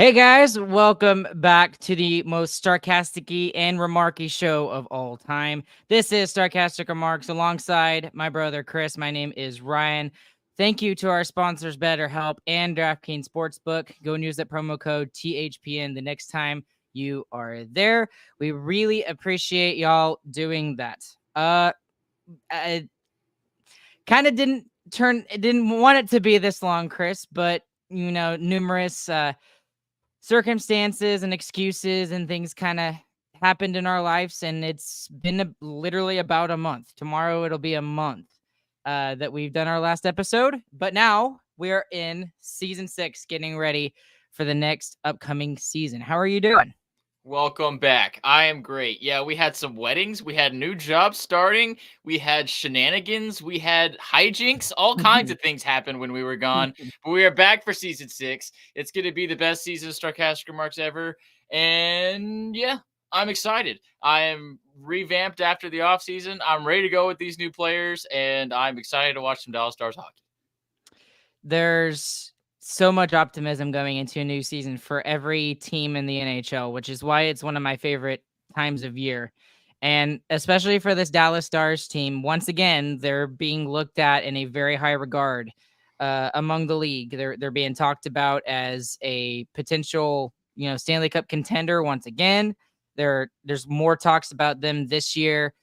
Hey guys, welcome back to the most sarcastic and remarky show of all time. This is Sarcastic Remarks alongside my brother Chris. My name is Ryan. Thank you to our sponsors BetterHelp and DraftKings Sportsbook. Go and use that promo code THPN the next time you are there. We really appreciate y'all doing that. I kind of didn't want it to be this long, Chris, but numerous circumstances and excuses and things kind of happened in our lives, and it's been literally about a month. Tomorrow it'll be a month that we've done our last episode, but now we're in season 6 getting ready for the next upcoming season. How are you doing? Welcome back. I am great. Yeah, we had some weddings, we had new jobs starting, we had shenanigans, we had hijinks, all kinds of things happened when we were gone. But we are back for season 6. It's going to be the best season of Sarcastic Remarks ever. And yeah, I'm excited. I am revamped after the offseason. I'm ready to go with these new players, and I'm excited to watch some Dallas Stars hockey. There's so much optimism going into a new season for every team in the NHL, which is why it's one of my favorite times of year. And especially for this Dallas Stars team, once again, they're being looked at in a very high regard among the league. They're being talked about as a potential, Stanley Cup contender once again. There's more talks about them this year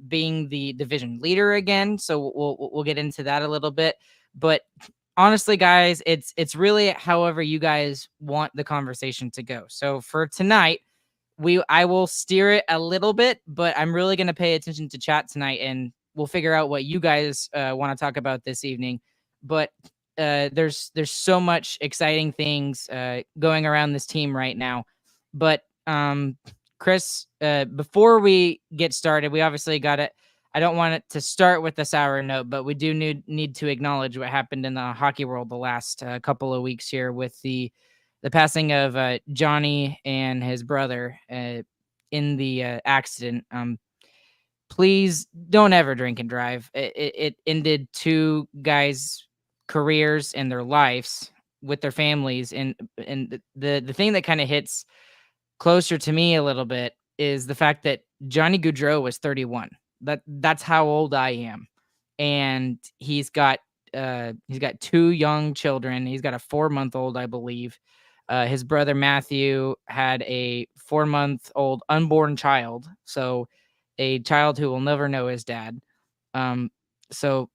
being the division leader again. So we'll get into that a little bit. But honestly, guys, it's really however you guys want the conversation to go. So for tonight, I will steer it a little bit, but I'm really going to pay attention to chat tonight, and we'll figure out what you guys want to talk about this evening. But there's so much exciting things going around this team right now. But Chris, before we get started, we obviously got it. I don't want it to start with a sour note, but we do need to acknowledge what happened in the hockey world the last couple of weeks here with the passing of Johnny and his brother in the accident. Please don't ever drink and drive. It ended two guys' careers and their lives with their families, and the thing that kind of hits closer to me a little bit is the fact that Johnny Gaudreau was 31. That's how old I am, and he's got two young children. He's got a 4-month-old, I believe. His brother Matthew had a 4-month-old unborn child, so a child who will never know his dad. So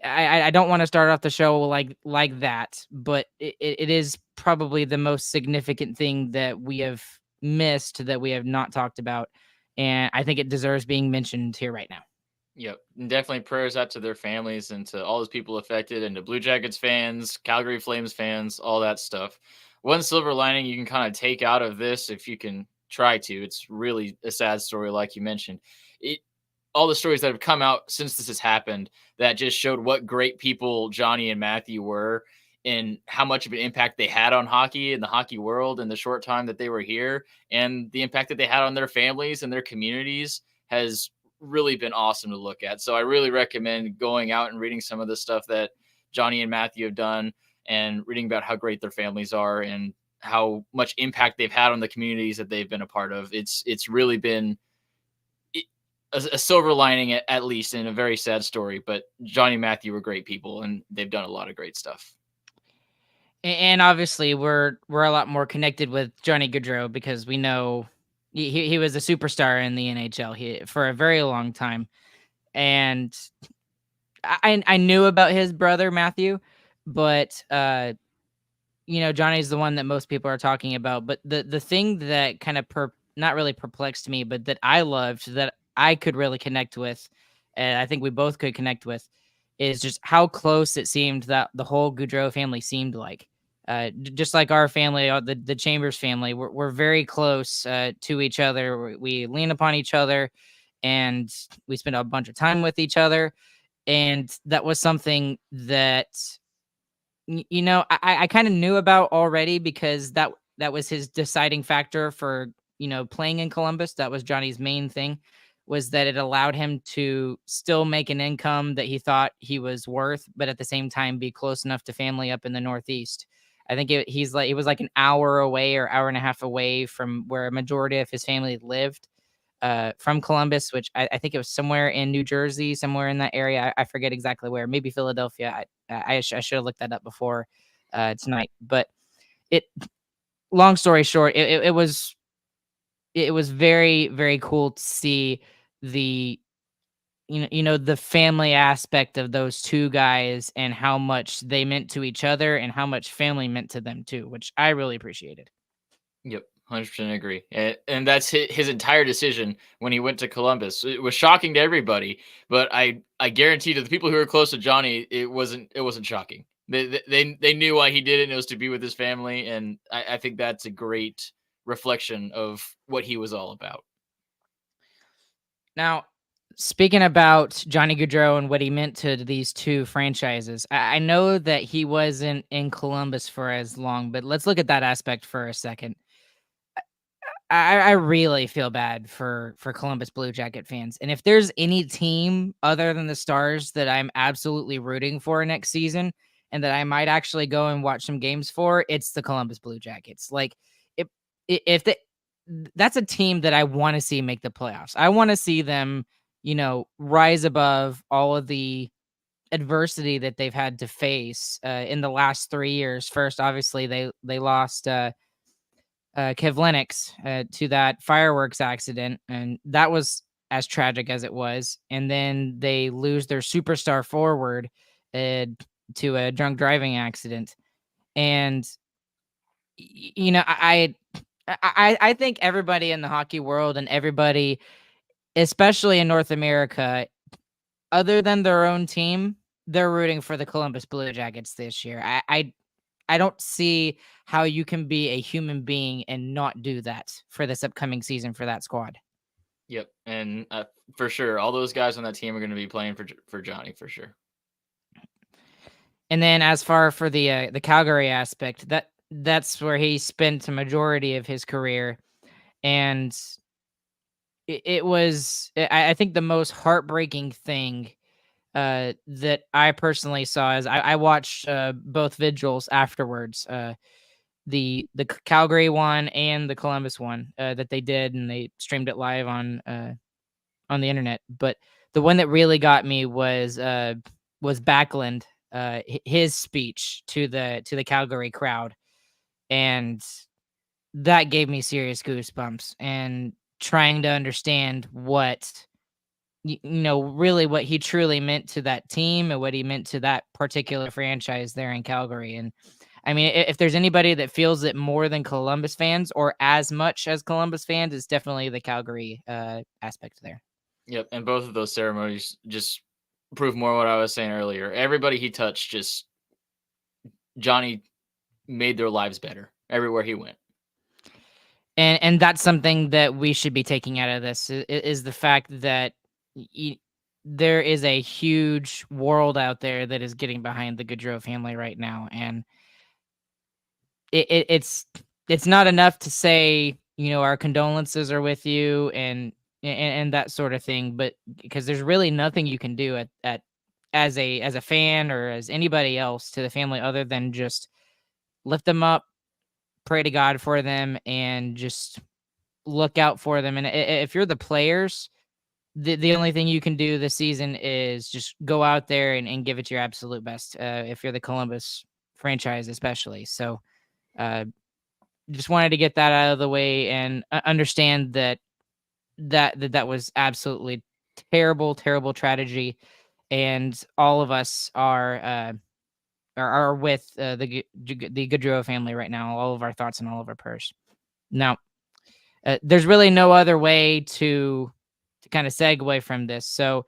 I don't want to start off the show like that, but it is probably the most significant thing that we have missed, that we have not talked about, and I think it deserves being mentioned here right now. Yep, and definitely prayers out to their families and to all those people affected, and to Blue Jackets fans, Calgary Flames fans, all that stuff. One silver lining you can kind of take out of this, if you can try to, it's really a sad story, like you mentioned. It All the stories that have come out since this has happened that just showed what great people Johnny and Matthew were, and how much of an impact they had on hockey and the hockey world in the short time that they were here, and the impact that they had on their families and their communities has really been awesome to look at. So I really recommend going out and reading some of the stuff that Johnny and Matthew have done, and reading about how great their families are and how much impact they've had on the communities that they've been a part of. It's really been a silver lining, at least, in a very sad story. But Johnny and Matthew were great people, and they've done a lot of great stuff. And obviously, we're a lot more connected with Johnny Gaudreau because we know he was a superstar in the NHL for a very long time, and I knew about his brother Matthew, but Johnny's the one that most people are talking about. But the thing that kind of not really perplexed me, but that I loved, that I could really connect with, and I think we both could connect with, is just how close it seemed that the whole Gaudreau family seemed like. Just like our family, the Chambers family, we're very close to each other. We lean upon each other, and we spend a bunch of time with each other. And that was something that I kind of knew about already, because that was his deciding factor for playing in Columbus. That was Johnny's main thing, was that it allowed him to still make an income that he thought he was worth, but at the same time be close enough to family up in the Northeast. I think he was like an hour away or hour and a half away from where a majority of his family lived, from Columbus, which I think it was somewhere in New Jersey, somewhere in that area. I forget exactly where, maybe Philadelphia. I should have looked that up before tonight. But it, long story short, it was very, very cool to see the the family aspect of those two guys and how much they meant to each other and how much family meant to them too, which I really appreciated. Yep, 100% agree. And that's his entire decision when he went to Columbus. It was shocking to everybody, but I guarantee to the people who are close to Johnny, it wasn't shocking. They knew why he did it, and it was to be with his family, and I think that's a great reflection of what he was all about. Now, speaking about Johnny Gaudreau and what he meant to these two franchises, I know that he wasn't in Columbus for as long, but let's look at that aspect for a second. I really feel bad for Columbus Blue Jacket fans, and if there's any team other than the Stars that I'm absolutely rooting for next season, and that I might actually go and watch some games for, it's the Columbus Blue Jackets. Like, if if the, that's a team that I want to see make the playoffs. I want to see them, rise above all of the adversity that they've had to face in the last 3 years. First, obviously, they lost. Kev Lennox to that fireworks accident, and that was as tragic as it was. And then they lose their superstar forward to a drunk driving accident. And I think everybody in the hockey world and everybody, especially in North America, other than their own team, they're rooting for the Columbus Blue Jackets this year. I don't see how you can be a human being and not do that for this upcoming season for that squad. Yep, and for sure, all those guys on that team are going to be playing for Johnny for sure. And then as far for the Calgary aspect, that's where he spent a majority of his career, and it was I think the most heartbreaking thing that I personally saw is I watched both vigils afterwards, the Calgary one and the Columbus one that they did, and they streamed it live on the internet. But the one that really got me was Backlund, his speech to the Calgary crowd, and that gave me serious goosebumps. And trying to understand what really what he truly meant to that team and what he meant to that particular franchise there in Calgary. And I mean, if there's anybody that feels it more than Columbus fans or as much as Columbus fans, it's definitely the Calgary aspect there. Yep, and both of those ceremonies just prove more what I was saying earlier. Everybody he touched, just Johnny made their lives better everywhere he went. And that's something that we should be taking out of this is the fact that there is a huge world out there that is getting behind the Gaudreau family right now, and it's not enough to say our condolences are with you and that sort of thing, but because there's really nothing you can do at as a fan or as anybody else to the family other than just lift them up, pray to God for them, and just look out for them. And if you're the players, the only thing you can do this season is just go out there and give it your absolute best. If you're the Columbus franchise, especially. So just wanted to get that out of the way and understand that was absolutely terrible, terrible tragedy. And all of us are with the Gaudreau family right now. All of our thoughts and all of our prayers. Now, there's really no other way to kind of segue from this. So,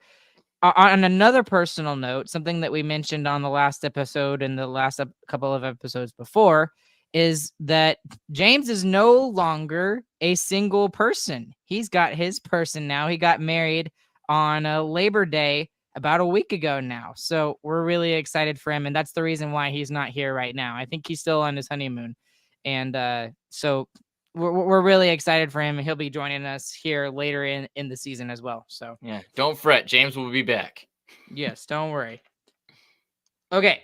on another personal note, something that we mentioned on the last episode and the last couple of episodes before is that James is no longer a single person. He's got his person now. He got married on Labor Day about a week ago now. So we're really excited for him. And that's the reason why he's not here right now. I think he's still on his honeymoon. And so we're really excited for him. And he'll be joining us here later in the season as well. So yeah, don't fret. James will be back. Yes, don't worry. Okay.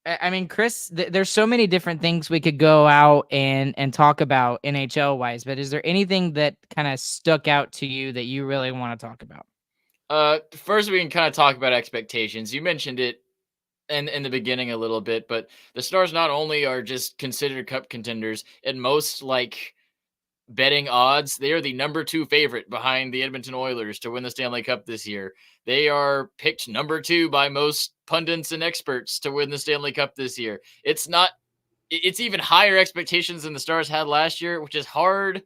I mean, Chris, there's so many different things we could go out and talk about NHL wise, but is there anything that kind of stuck out to you that you really want to talk about? First we can kind of talk about expectations. You mentioned it in the beginning a little bit, but the Stars not only are just considered cup contenders in most like betting odds, they are the number 2 favorite behind the Edmonton Oilers to win the Stanley Cup this year. They are picked number 2 by most pundits and experts to win the Stanley Cup this year. It's even higher expectations than the Stars had last year, which is hard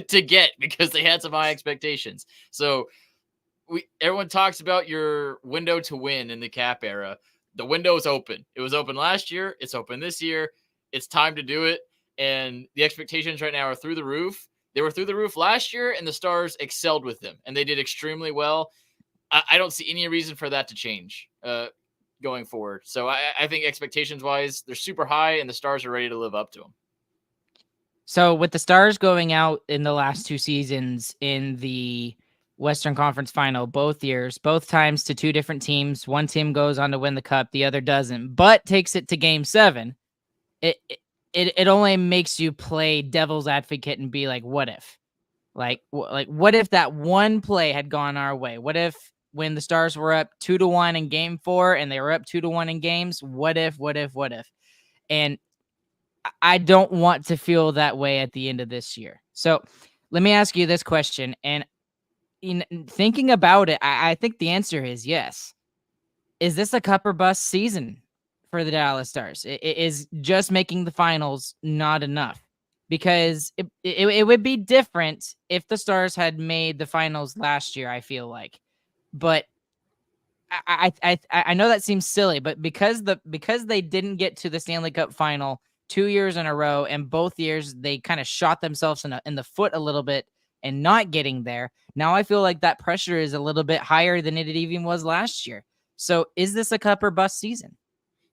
to get because they had some high expectations. So everyone talks about your window to win in the cap era. The window is open. It was open last year. It's open this year. It's time to do it. And the expectations right now are through the roof. They were through the roof last year, and the Stars excelled with them, and they did extremely well. I don't see any reason for that to change going forward. So I think expectations-wise, they're super high, and the Stars are ready to live up to them. So with the Stars going out in the last 2 seasons in the Western Conference Final, both years, both times to 2 different teams. One team goes on to win the cup, the other doesn't, but takes it to Game 7. It only makes you play devil's advocate and be like, what if? Like what if that one play had gone our way? What if when the Stars were up 2-1 in Game 4 and they were up 2-1 in games? What if? And I don't want to feel that way at the end of this year. So let me ask you this question. And in thinking about it, I think the answer is yes. Is this a cup or bust season for the Dallas Stars? Is just making the finals not enough? Because it would be different if the Stars had made the finals last year, I feel like. But I know that seems silly, but because they didn't get to the Stanley Cup final 2 years in a row, and both years they kind of shot themselves in the foot a little bit and not getting there. Now I feel like that pressure is a little bit higher than it even was last year. So is this a cup or bust season?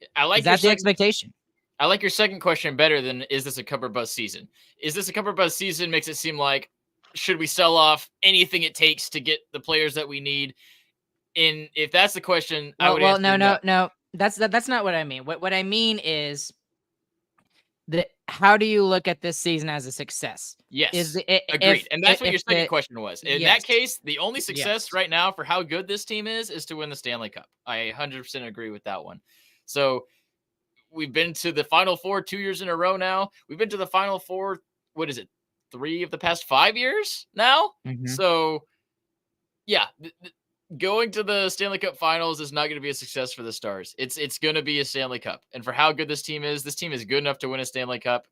Is that the expectation? I like your second question better than is this a cup or bust season? Is this a cup or bust season makes it seem like should we sell off anything it takes to get the players that we need? And if that's the question, I would answer no. That's not what I mean. What I mean is that how do you look at this season as a success? Yes, agreed. And that's what your second question was. In that case, the only success right now for how good this team is to win the Stanley Cup. I 100% agree with that one. So we've been to the Final Four 2 years in a row now. We've been to the Final Four, what is it, 3 of the past 5 years now? Mm-hmm. So, yeah, going to the Stanley Cup Finals is not going to be a success for the Stars. It's going to be a Stanley Cup. And for how good this team is good enough to win a Stanley Cup.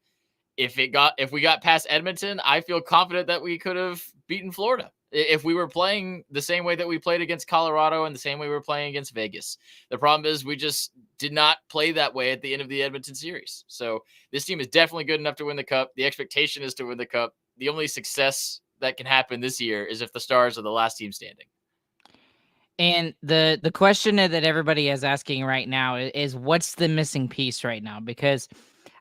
If we got past Edmonton, I feel confident that we could have beaten Florida. If we were playing the same way that we played against Colorado and the same way we were playing against Vegas. The problem is we just did not play that way at the end of the Edmonton series. So this team is definitely good enough to win the Cup. The expectation is to win the Cup. The only success that can happen this year is if the Stars are the last team standing. And the question that everybody is asking right now is what's the missing piece right now? Because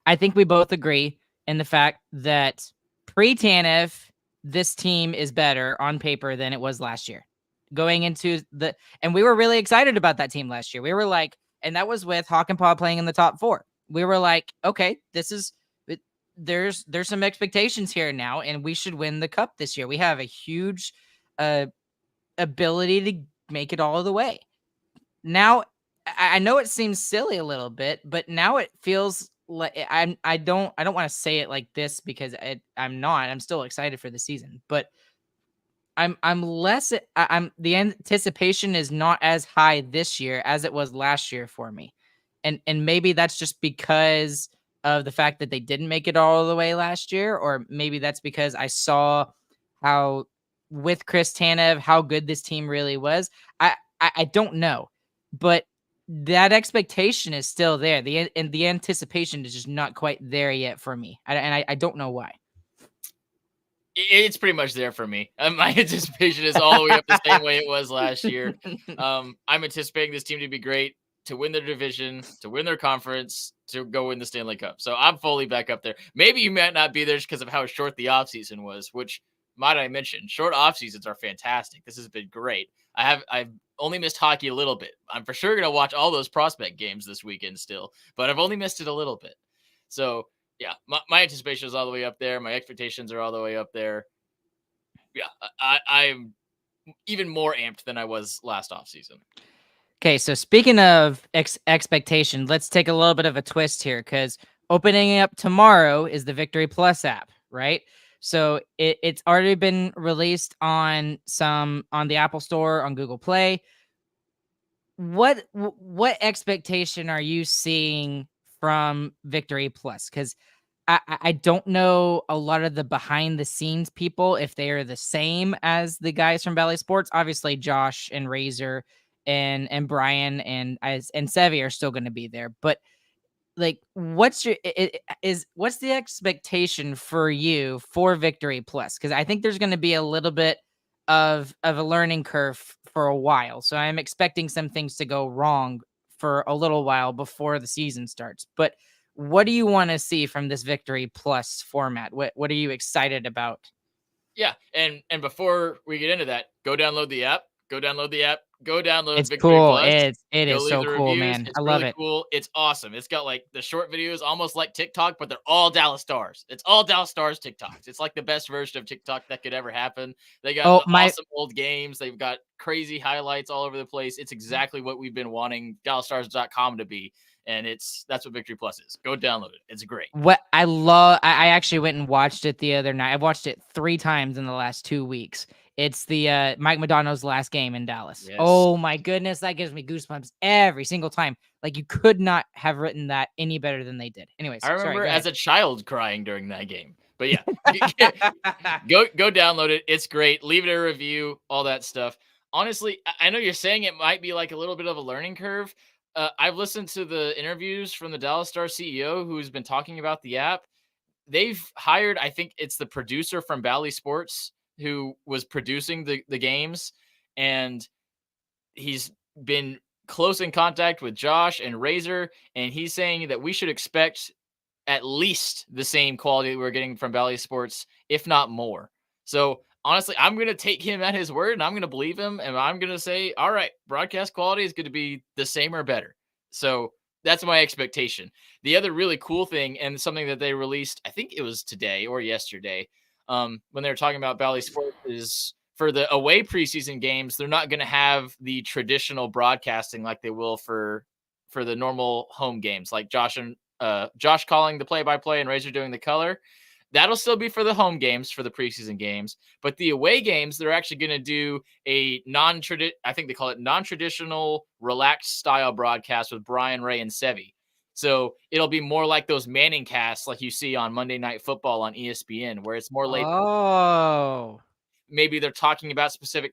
I think we both agree in the fact that pre-Tanev, this team is better on paper than it was last year. Going into and we were really excited about that team last year. We were like, and that was with Hakanpää playing in the top 4. We were like, okay, there's some expectations here now, and we should win the Cup this year. We have a huge ability to make it all the way. Now, I know it seems silly a little bit, but now it feels like I don't want to say it like this because I'm still excited for the season, but the anticipation is not as high this year as it was last year for me. And maybe that's just because of the fact that they didn't make it all the way last year, or maybe that's because I saw how with Chris Tanev, how good this team really was. I don't know, but that expectation is still there. The anticipation is just not quite there yet for me. I don't know why. It's pretty much there for me. My anticipation is all the way up the same way it was last year. I'm anticipating this team to be great, to win their division, to win their conference, to go win the Stanley Cup. So I'm fully back up there. Maybe you might not be there just because of how short the offseason was, which might I mention, short off seasons are fantastic. This has been great. I've only missed hockey a little bit. I'm for sure gonna watch all those prospect games this weekend still, but I've only missed it a little bit. So yeah, my anticipation is all the way up there. My expectations are all the way up there. Yeah, I'm even more amped than I was last offseason. Okay, so speaking of expectation, let's take a little bit of a twist here because opening up tomorrow is the Victory Plus app, right? So it's already been released on the Apple Store, on Google Play. What expectation are you seeing from Victory Plus? Because I don't know a lot of the behind the scenes people if they are the same as the guys from Bally Sports. Obviously, Josh and Razor and Brian and Sevi are still going to be there, but like, what's the expectation for you for Victory Plus? Because I think there's going to be a little bit of a learning curve for a while, so I'm expecting some things to go wrong for a little while before the season starts. But what do you want to see from this Victory Plus format? What are you excited about? Yeah, and before we get into that, go download the app. Go download the app. Go download It's Victory cool. Plus. It Go is leave so the cool, reviews. man. It's I love really it. cool. It's awesome. It's got like the short videos, almost like TikTok, but they're all Dallas Stars. It's all Dallas Stars TikToks. It's like the best version of TikTok that could ever happen. They got Oh, the my awesome old games. They've got crazy highlights all over the place. It's exactly what we've been wanting DallasStars.com to be. And that's what Victory Plus is. Go download it. It's great. What I love, I actually went and watched it the other night. I've watched it 3 times in the last 2 weeks. It's the Mike Modano's last game in Dallas. Yes. Oh my goodness, that gives me goosebumps every single time. Like, you could not have written that any better than they did. Anyways, I remember sorry, as a child crying during that game. But yeah, go download it. It's great. Leave it a review, all that stuff. Honestly, I know you're saying it might be like a little bit of a learning curve. I've listened to the interviews from the Dallas Star CEO who's been talking about the app. They've hired, I think it's the producer from Bally Sports who was producing the games, and he's been close in contact with Josh and Razor, and he's saying that we should expect at least the same quality that we're getting from Bally Sports, if not more. So honestly, I'm going to take him at his word and I'm going to believe him. And I'm going to say, all right, broadcast quality is going to be the same or better. So that's my expectation. The other really cool thing, and something that they released, I think it was today or yesterday, when they were talking about Bally Sports, is for the away preseason games, they're not going to have the traditional broadcasting like they will for the normal home games, like Josh calling the play-by-play and Razor doing the color. That'll still be for the home games, for the preseason games. But the away games, they're actually going to do a I think they call it non-traditional, relaxed style broadcast with Brian Ray and Sevi. So it'll be more like those Manning casts like you see on Monday Night Football on ESPN, where it's more laid. Oh. Maybe they're talking about specific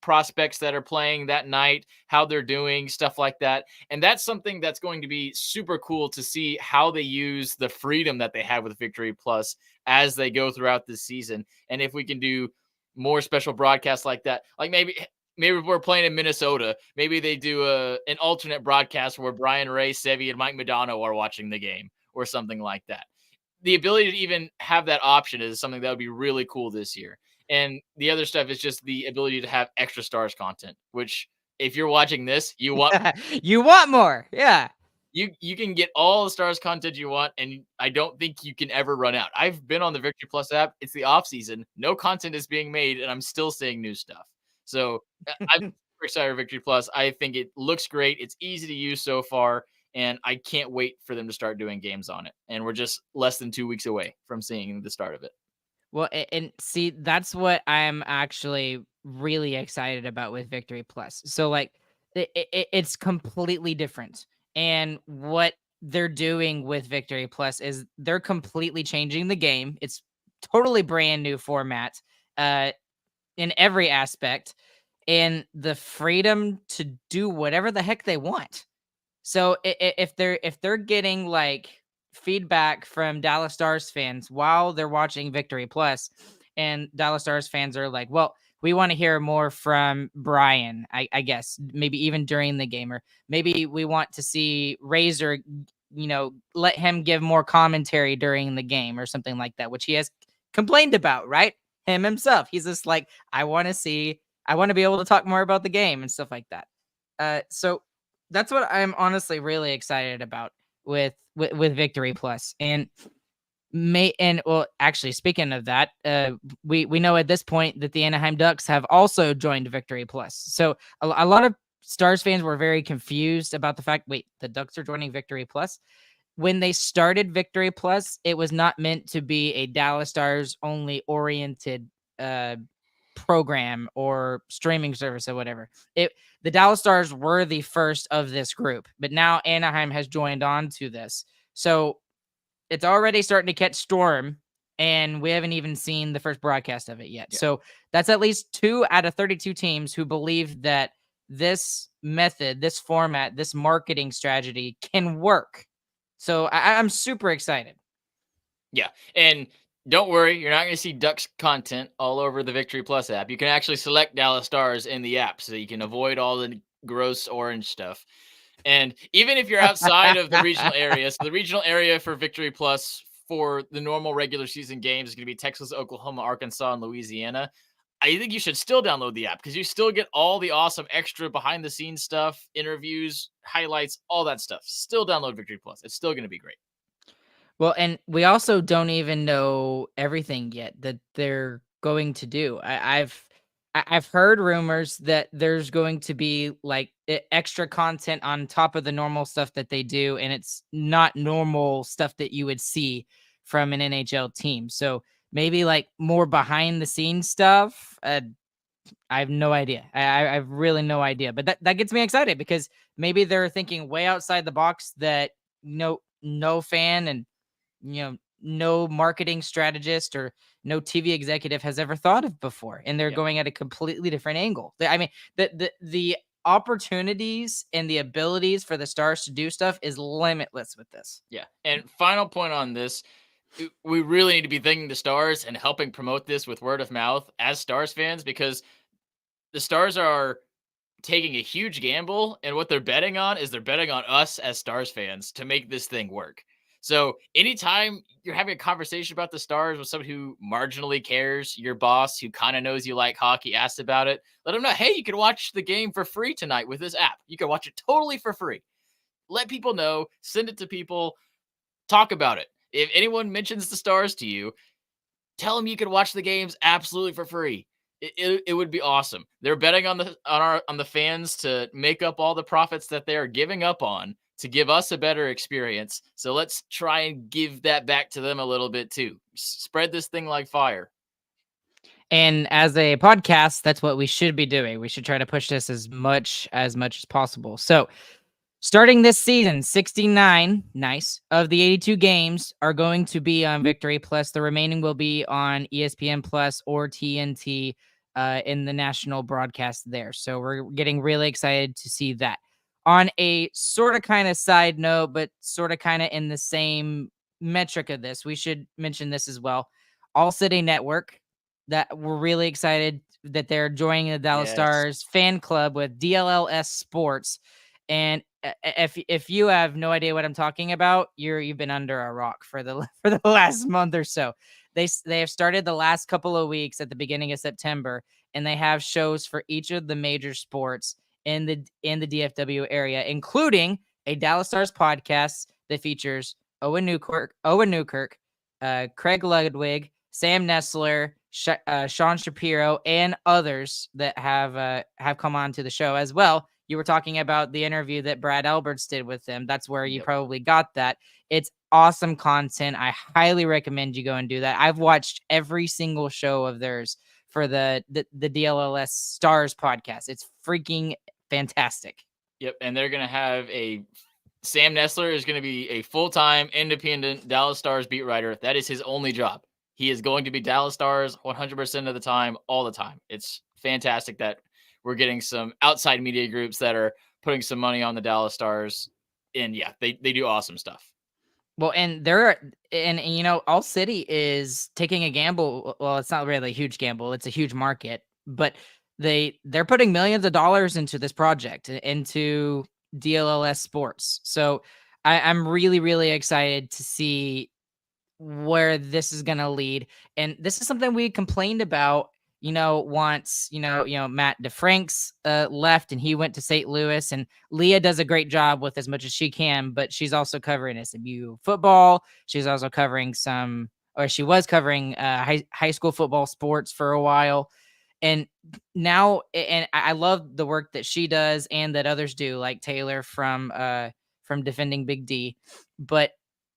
prospects that are playing that night, how they're doing, stuff like that. And that's something that's going to be super cool to see how they use the freedom that they have with Victory Plus as they go throughout this season. And if we can do more special broadcasts like that, like maybe if we're playing in Minnesota, maybe they do an alternate broadcast where Brian Ray, Sevi, and Mike Modano are watching the game or something like that. The ability to even have that option is something that would be really cool this year. And the other stuff is just the ability to have extra stars content, which if you're watching this, you want You want more. Yeah. you can get all the stars content you want, and I don't think you can ever run out. I've been on the Victory Plus app. It's the off season. No content is being made, and I'm still seeing new stuff. So I'm super excited for Victory Plus. I think it looks great. It's easy to use so far, and I can't wait for them to start doing games on it. And we're just less than 2 weeks away from seeing the start of it. Well, and see, that's what I'm actually really excited about with Victory Plus. So, like, it's completely different. And what they're doing with Victory Plus is they're completely changing the game. It's totally brand new format in every aspect, and the freedom to do whatever the heck they want. So if they're getting like feedback from Dallas Stars fans while they're watching Victory Plus, and Dallas Stars fans are like, well, we want to hear more from Brian, I guess, maybe even during the game, or maybe we want to see Razor, let him give more commentary during the game or something like that, which he has complained about, right? Him himself. He's just like, I want to see I want to be able to talk more about the game and stuff like that. So that's what I'm honestly really excited about with Victory Plus. And well, actually, speaking of that, we know at this point that the Anaheim Ducks have also joined Victory Plus. So a lot of Stars fans were very confused about the fact, wait, the Ducks are joining Victory Plus. When they started Victory Plus, it was not meant to be a Dallas Stars only oriented program or streaming service or whatever. The Dallas Stars were the first of this group, but now Anaheim has joined on to this. So it's already starting to catch storm, and we haven't even seen the first broadcast of it yet. Yeah. So that's at least 2 out of 32 teams who believe that this method, this format, this marketing strategy can work. So I'm super excited. Yeah. And don't worry, you're not going to see Ducks content all over the Victory Plus app. You can actually select Dallas Stars in the app so you can avoid all the gross orange stuff. And even if you're outside of the regional area, so the regional area for Victory Plus for the normal regular season games is going to be Texas, Oklahoma, Arkansas, and Louisiana. I think you should still download the app because you still get all the awesome extra behind the scenes stuff, interviews, highlights, all that stuff. Still download Victory Plus. It's still going to be great. Well, and we also don't even know everything yet that they're going to do. I've heard rumors that there's going to be like extra content on top of the normal stuff that they do, and it's not normal stuff that you would see from an NHL team. So maybe like more behind the scenes stuff. I have no idea. I have really no idea, but that gets me excited because maybe they're thinking way outside the box that no fan and no marketing strategist or no TV executive has ever thought of before, and they're going at a completely different angle. I mean, the opportunities and the abilities for the Stars to do stuff is limitless with this. Yeah. And final point on this, we really need to be thanking the Stars and helping promote this with word of mouth as Stars fans, because the Stars are taking a huge gamble, and what they're betting on is they're betting on us as Stars fans to make this thing work. So anytime you're having a conversation about the Stars with somebody who marginally cares, your boss who kind of knows you like hockey, asks about it, let them know, hey, you can watch the game for free tonight with this app. You can watch it totally for free. Let people know, send it to people, talk about it. If anyone mentions the Stars to you, tell them you can watch the games absolutely for free. It would be awesome. They're betting on the fans to make up all the profits that they are giving up on to give us a better experience. So let's try and give that back to them a little bit too. Spread this thing like fire. And as a podcast, that's what we should be doing. We should try to push this as much as possible. So starting this season, 69 of the 82 games are going to be on Victory Plus. The remaining will be on ESPN Plus or TNT in the national broadcast there. So we're getting really excited to see that. On a sort of kind of side note, but sort of kind of in the same metric of this, we should mention this as well. All City Network, that we're really excited that they're joining the Dallas Stars fan club with DLLS Sports. And if you have no idea what I'm talking about, you've been under a rock for the last month or so. They have started the last couple of weeks at the beginning of September, and they have shows for each of the major sports in the DFW area, including a Dallas Stars podcast that features Owen Newkirk, Craig Ludwig, Sam Nessler, Sean Shapiro, and others that have come on to the show as well. You were talking about the interview that Brad Alberts did with them. That's where you probably got that. It's awesome content. I highly recommend you go and do that. I've watched every single show of theirs for the DLLS Stars podcast. It's freaking fantastic. Yep, and they're going to have Sam Nessler is going to be a full-time independent Dallas Stars beat writer. That is his only job. He is going to be Dallas Stars 100% of the time, all the time. It's fantastic that we're getting some outside media groups that are putting some money on the Dallas Stars. And yeah, they do awesome stuff. Well, and All City is taking a gamble. Well, it's not really a huge gamble. It's a huge market, but they're putting millions of dollars into this project, into DLLS Sports. So I'm really, really excited to see where this is going to lead. And this is something we complained about, wants, Matt DeFranks left and he went to St. Louis, and Leah does a great job with as much as she can, but she's also covering SMU football. She's also covering she was covering high school football sports for a while. And now, and I love the work that she does and that others do, like Taylor from Defending Big D. But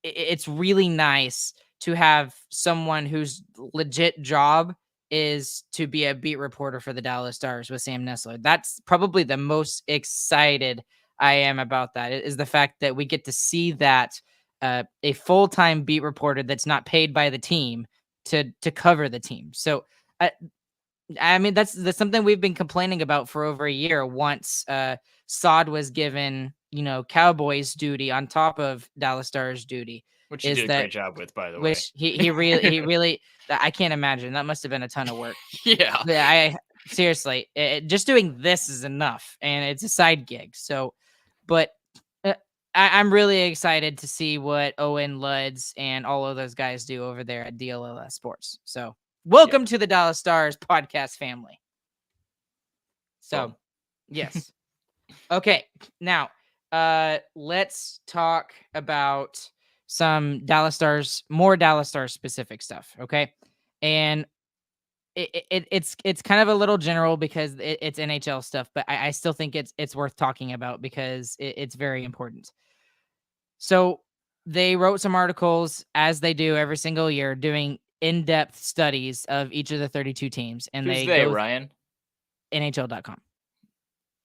it's really nice to have someone whose legit job is to be a beat reporter for the Dallas Stars with Sam Nessler. That's probably the most excited I am about that, is the fact that we get to see that a full-time beat reporter that's not paid by the team to cover the team. So I mean, that's something we've been complaining about for over a year. Once Sod was given, Cowboys duty on top of Dallas Stars duty, which he did a great job with, by the way. Which he really I can't imagine. That must have been a ton of work. Yeah. I seriously, just doing this is enough, and it's a side gig. So, but I'm really excited to see what Owen Luds and all of those guys do over there at DLLS Sports. So, welcome to the Dallas Stars podcast family. So, yes. Okay, now let's talk about some more Dallas Stars specific stuff. Okay, and it's kind of a little general because it's NHL stuff, but I still think it's worth talking about because it's very important. So they wrote some articles, as they do every single year, doing in-depth studies of each of the 32 teams, and Who's they, Ryan? NHL.com.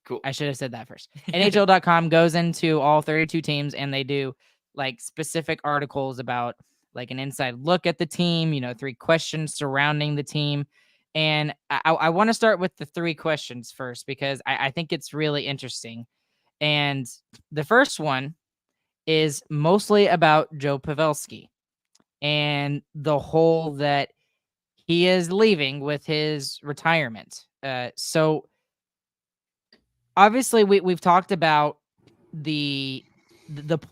Cool. I should have said that first. NHL.com goes into all 32 teams, and they do like specific articles about like an inside look at the team, 3 questions surrounding the team. And I want to start with the 3 questions first because I think it's really interesting. And the first one is mostly about Joe Pavelski and the hole that he is leaving with his retirement. So obviously we've talked about the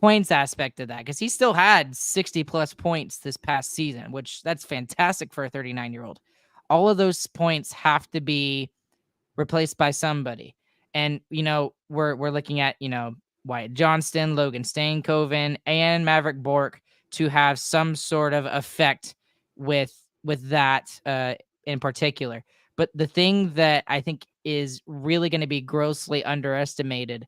points aspect of that because he still had 60 plus points this past season, which that's fantastic for a 39-year-old. All of those points have to be replaced by somebody. And, we're looking at, Wyatt Johnston, Logan Stankoven, and Maverick Bourque to have some sort of effect with that in particular. But the thing that I think is really going to be grossly underestimated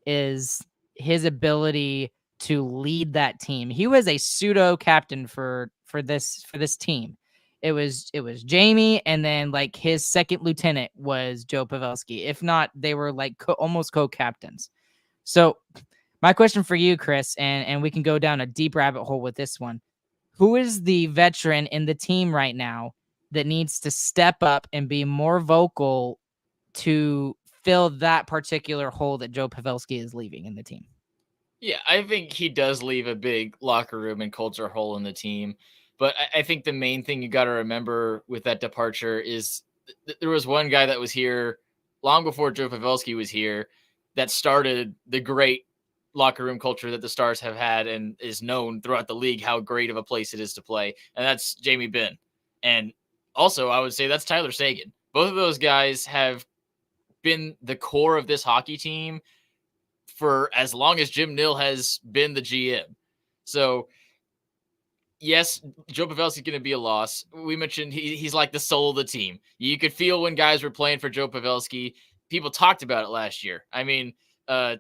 is his ability to lead that team. He was a pseudo captain for this team. It was Jamie, and then like his second lieutenant was Joe Pavelski. If not, they were like almost co-captains. So my question for you, Chris, and we can go down a deep rabbit hole with this one. Who is the veteran in the team right now that needs to step up and be more vocal to fill that particular hole that Joe Pavelski is leaving in the team? Yeah, I think he does leave a big locker room and culture hole in the team. But I think the main thing you got to remember with that departure is there was one guy that was here long before Joe Pavelski was here that started the great locker room culture that the Stars have had and is known throughout the league how great of a place it is to play. And that's Jamie Benn. And also, I would say that's Tyler Seguin. Both of those guys have been the core of this hockey team for as long as Jim Nill has been the GM. So, yes, Joe Pavelski is going to be a loss. We mentioned he's like the soul of the team. You could feel when guys were playing for Joe Pavelski. People talked about it last year. I mean, all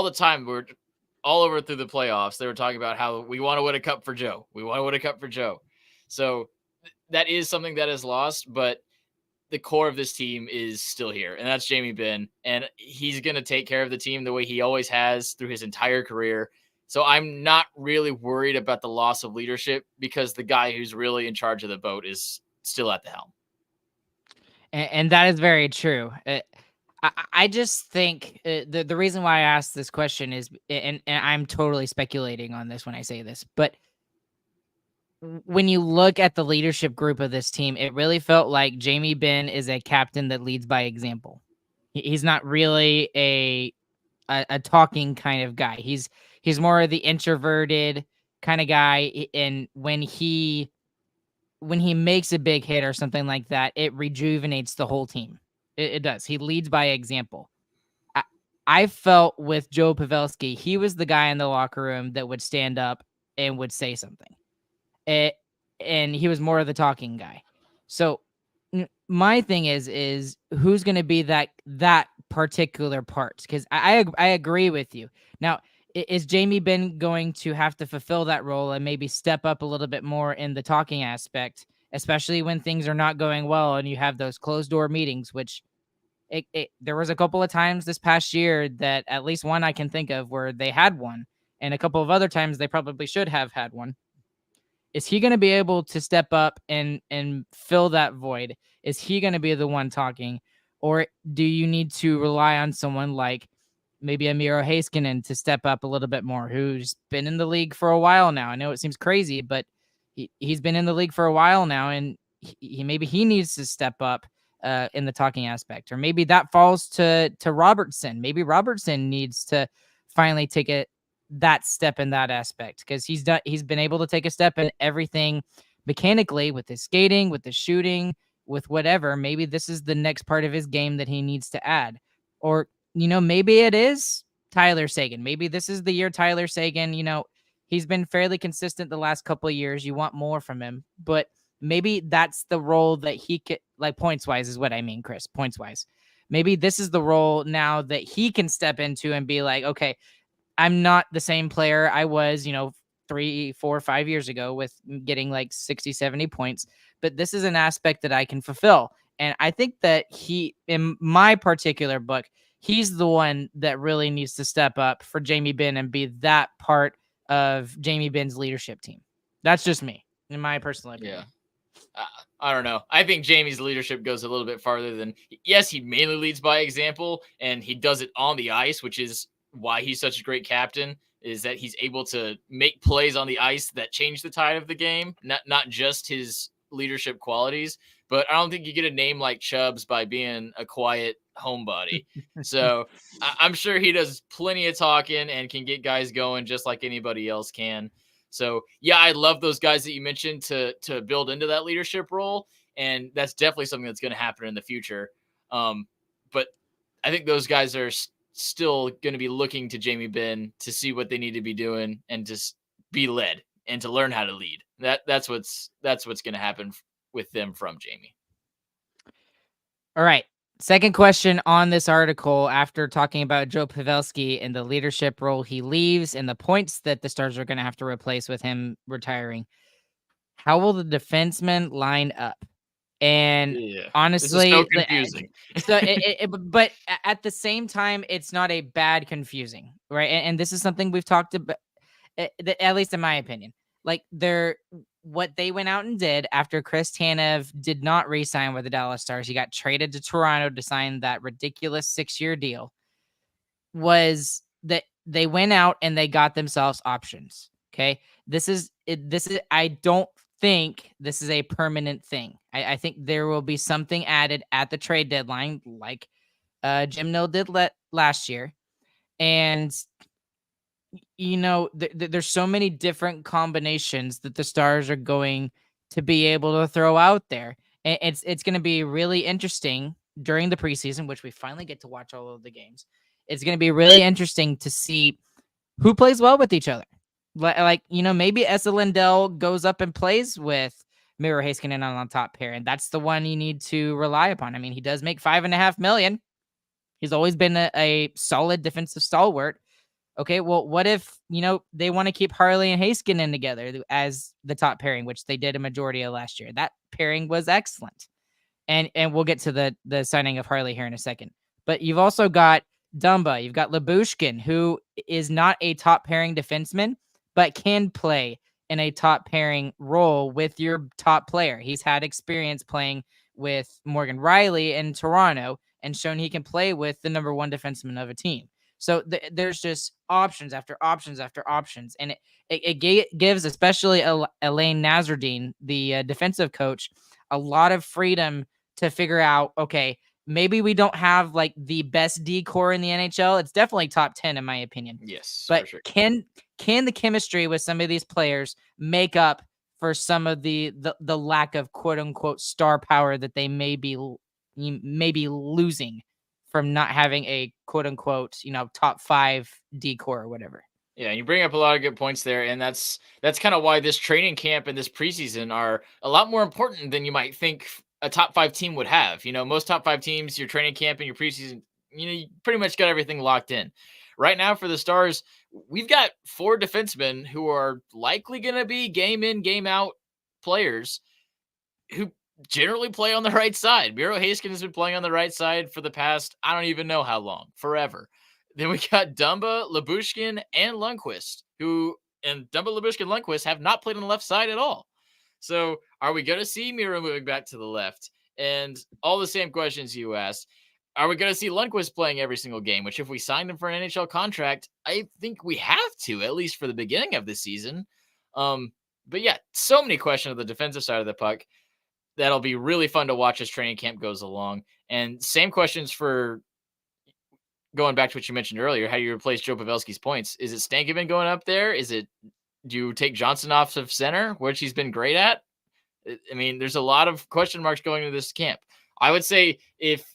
the time, we're all over through the playoffs. They were talking about how we want to win a cup for Joe. We want to win a cup for Joe. So that is something that is lost, but the core of this team is still here, and that's Jamie Benn, and he's going to take care of the team the way he always has through his entire career. So I'm not really worried about the loss of leadership because the guy who's really in charge of the boat is still at the helm. And that is very true. I just think the reason why I asked this question is, and I'm totally speculating on this when I say this, but when you look at the leadership group of this team, it really felt like Jamie Benn is a captain that leads by example. He's not really a talking kind of guy. He's more of the introverted kind of guy. And when he when he makes a big hit or something like that, it rejuvenates the whole team. It does. He leads by example. I felt with Joe Pavelski, he was the guy in the locker room that would stand up and would say something. And he was more of the talking guy. So my thing is who's going to be that particular part? Because I agree with you. Now, is Jamie Benn going to have to fulfill that role and maybe step up a little bit more in the talking aspect, especially when things are not going well and you have those closed door meetings, which there was a couple of times this past year that at least one I can think of where they had one, and a couple of other times they probably should have had one. Is he going to be able to step up and fill that void? Is he going to be the one talking, or do you need to rely on someone like maybe a Miro Heiskanen to step up a little bit more, who's been in the league for a while now? I know it seems crazy, but he's been in the league for a while now, and maybe he needs to step up in the talking aspect, or maybe that falls to Robertson. Maybe Robertson needs to finally take that step in that aspect, because he's been able to take a step in everything mechanically with his skating, with his shooting, with whatever. Maybe this is the next part of his game that he needs to add. Or, maybe it is Tyler Seguin. Maybe this is the year Tyler Seguin, he's been fairly consistent the last couple of years. You want more from him, but maybe that's the role that he could, like, points wise is what I mean, Chris, points wise. Maybe this is the role now that he can step into and be like, okay, I'm not the same player I was, 3, 4, 5 years ago with getting like 60, 70 points, but this is an aspect that I can fulfill. And I think that he, in my particular book, he's the one that really needs to step up for Jamie Benn and be that part of Jamie Benn's leadership team. That's just me, in my personal opinion. Yeah. I don't know. I think Jamie's leadership goes a little bit farther than, yes, he mainly leads by example, and he does it on the ice, which is why he's such a great captain, is that he's able to make plays on the ice that change the tide of the game, not just his leadership qualities. But I don't think you get a name like Chubbs by being a quiet homebody. So I'm sure he does plenty of talking and can get guys going just like anybody else can. So yeah, I love those guys that you mentioned to build into that leadership role, and that's definitely something that's going to happen in the future. But I think those guys are still going to be looking to Jamie Benn to see what they need to be doing and just be led and to learn how to lead. That's what's going to happen with them from Jamie. All right. Second question on this article, after talking about Joe Pavelski and the leadership role he leaves and the points that the Stars are going to have to replace with him retiring, how will the defensemen line up? And honestly, this is so confusing. But at the same time, it's not a bad confusing, right? And this is something we've talked about, at least in my opinion. Like, what they went out and did after Chris Tanev did not re-sign with the Dallas Stars, he got traded to Toronto to sign that ridiculous 6-year deal, was that they went out and they got themselves options. Okay. This is, I don't think this is a permanent thing. I think there will be something added at the trade deadline, like Jim Nill did last year. And there's so many different combinations that the Stars are going to be able to throw out there. And it's going to be really interesting during the preseason, which we finally get to watch all of the games. It's going to be really interesting to see who plays well with each other. Like, maybe Esa Lindell goes up and plays with Miro Heiskanen on the top pair, and that's the one you need to rely upon. I mean, he does make $5.5 million. He's always been a solid defensive stalwart. Okay, well, what if, they want to keep Harley and Heiskanen together as the top pairing, which they did a majority of last year. That pairing was excellent. And we'll get to the signing of Harley here in a second. But you've also got Dumba. You've got Lyubushkin, who is not a top pairing defenseman, but can play in a top pairing role with your top player. He's had experience playing with Morgan Rielly in Toronto and shown he can play with the number one defenseman of a team. So there's just options after options after options. And it gives, especially Elaine Nasruddin, the defensive coach, a lot of freedom to figure out, okay, maybe we don't have like the best D core in the NHL. It's definitely top 10 in my opinion. Yes. But for sure. can the chemistry with some of these players make up for some of the lack of quote unquote star power that they may be losing from not having a quote unquote, top 5 decor or whatever. Yeah, you bring up a lot of good points there, and that's kind of why this training camp and this preseason are a lot more important than you might think a top 5 team would have. Most top 5 teams, your training camp and your preseason, you pretty much got everything locked in. Right now for the Stars, we've got 4 defensemen who are likely going to be game in, game out players who generally play on the right side. Miro Heiskanen has been playing on the right side for the past, I don't even know how long, forever. Then we got Dumba, Lyubushkin, and Lundqvist, and Dumba, Lyubushkin, Lundqvist have not played on the left side at all. So are we going to see Miro moving back to the left? And all the same questions you asked. Are we going to see Lundqvist playing every single game? Which, if we signed him for an NHL contract, I think we have to, at least for the beginning of the season. But yeah, so many questions on the defensive side of the puck. That'll be really fun to watch as training camp goes along. And same questions for going back to what you mentioned earlier, how you replace Joe Pavelski's points. Is it Stankoven going up there? Do you take Johnson off of center, which he's been great at? I mean, there's a lot of question marks going into this camp. I would say if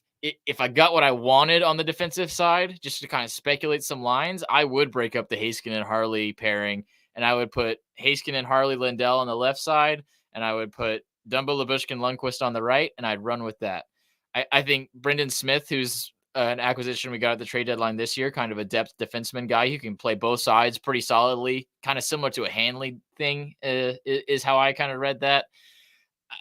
I got what I wanted on the defensive side, just to kind of speculate some lines, I would break up the Heiskanen and Harley pairing, and I would put Heiskanen and Harley Lindell on the left side, and I would put Dumba, Lyubushkin, Lundqvist on the right, and I'd run with that. I think Brendan Smith, who's an acquisition we got at the trade deadline this year, kind of a depth defenseman guy who can play both sides pretty solidly, kind of similar to a Hanley thing, is how I kind of read that.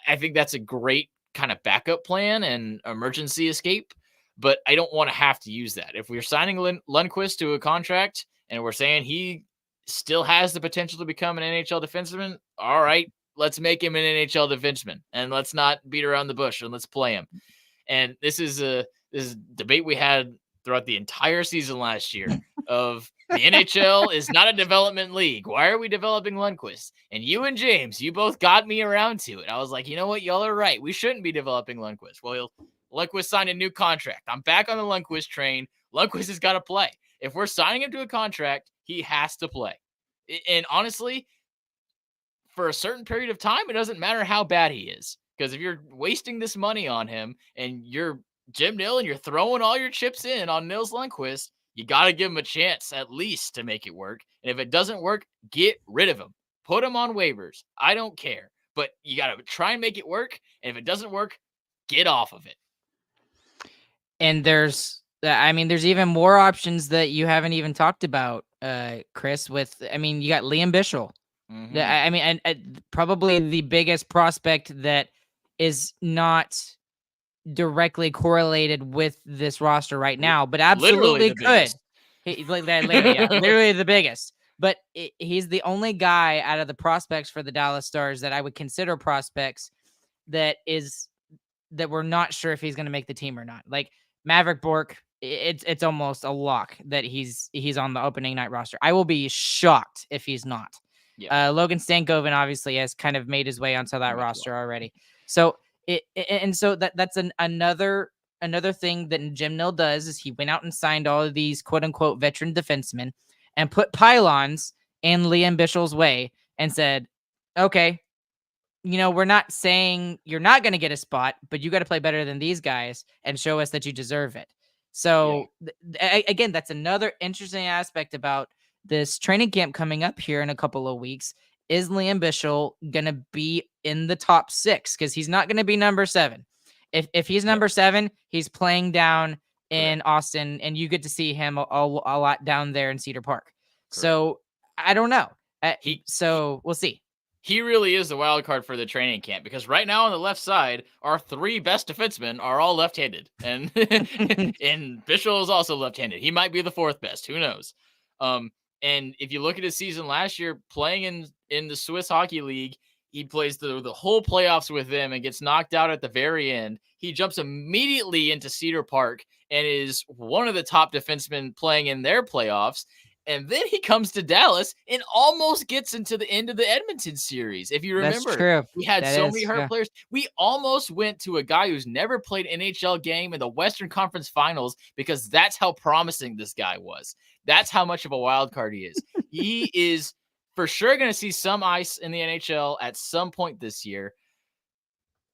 I think that's a great kind of backup plan and emergency escape, but I don't want to have to use that. If we're signing Lundqvist to a contract and we're saying he still has the potential to become an NHL defenseman, all right, let's make him an NHL defenseman and let's not beat around the bush and let's play him. And this is a debate we had throughout the entire season last year of the NHL is not a development league. Why are we developing Lundqvist? And you and James, you both got me around to it. I was like, you know what? Y'all are right. We shouldn't be developing Lundqvist. Well, Lundqvist signed a new contract. I'm back on the Lundqvist train. Lundqvist has got to play. If we're signing him to a contract, he has to play. And honestly, for a certain period of time, it doesn't matter how bad he is. Because if you're wasting this money on him and you're Jim Nill and you're throwing all your chips in on Nils Lundqvist, you got to give him a chance at least to make it work. And if it doesn't work, get rid of him. Put him on waivers. I don't care. But you got to try and make it work. And if it doesn't work, get off of it. And there's even more options that you haven't even talked about, Chris, you got Liam Bichsel. Mm-hmm. And probably the biggest prospect that is not directly correlated with this roster right now, but absolutely could. Literally the biggest. But he's the only guy out of the prospects for the Dallas Stars that I would consider prospects that we're not sure if he's going to make the team or not. Like Maverick Bourque, it's almost a lock that he's on the opening night roster. I will be shocked if he's not. Yeah. Logan Stankoven obviously has kind of made his way onto that roster already. So that's another thing that Jim Nill does is he went out and signed all of these quote unquote veteran defensemen and put pylons in Liam Bichsel's way and said, okay, we're not saying you're not going to get a spot, but you got to play better than these guys and show us that you deserve it. So again, that's another interesting aspect about this training camp coming up here in a couple of weeks. Is Liam Bichsel going to be in the top 6? Because he's not going to be number 7. If he's number 7, he's playing down in Austin, and you get to see him a lot down there in Cedar Park. Correct. So I don't know. So we'll see. He really is the wild card for the training camp because right now on the left side, our 3 best defensemen are all left-handed, and and Bichsel is also left-handed. He might be the 4th best. Who knows? And if you look at his season last year, playing in the Swiss Hockey League, he plays the whole playoffs with them and gets knocked out at the very end. He jumps immediately into Cedar Park and is one of the top defensemen playing in their playoffs. And then he comes to Dallas and almost gets into the end of the Edmonton series. If you remember, that's true. We had so many hurt players. We almost went to a guy who's never played an NHL game in the Western Conference Finals because that's how promising this guy was. That's how much of a wild card he is. He is for sure going to see some ice in the NHL at some point this year.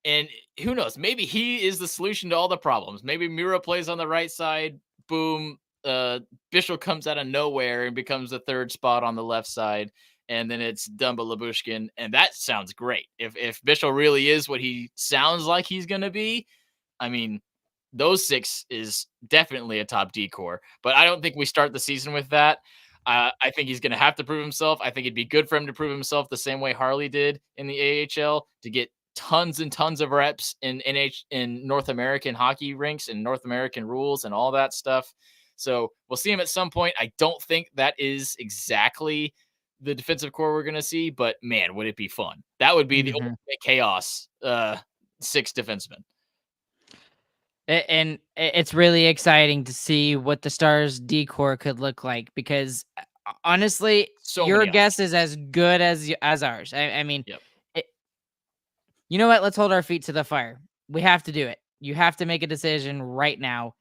And who knows? Maybe he is the solution to all the problems. Maybe Miro plays on the right side. Boom. Bichsel comes out of nowhere and becomes the third spot on the left side. And then it's Dumba Lyubushkin. And that sounds great. If Bichsel really is what he sounds like he's going to be, I mean, those 6 is definitely a top D core. But I don't think we start the season with that. I think he's going to have to prove himself. I think it'd be good for him to prove himself the same way Harley did in the AHL, to get tons and tons of reps in North American hockey rinks and North American rules and all that stuff. So we'll see him at some point. I don't think that is exactly the defensive core we're going to see, but man, would it be fun? That would be the ultimate chaos 6 defensemen. And it's really exciting to see what the Stars D core could look like, because honestly, your guess is as good as ours. I mean, yep. You know what? Let's hold our feet to the fire. We have to do it. You have to make a decision right now.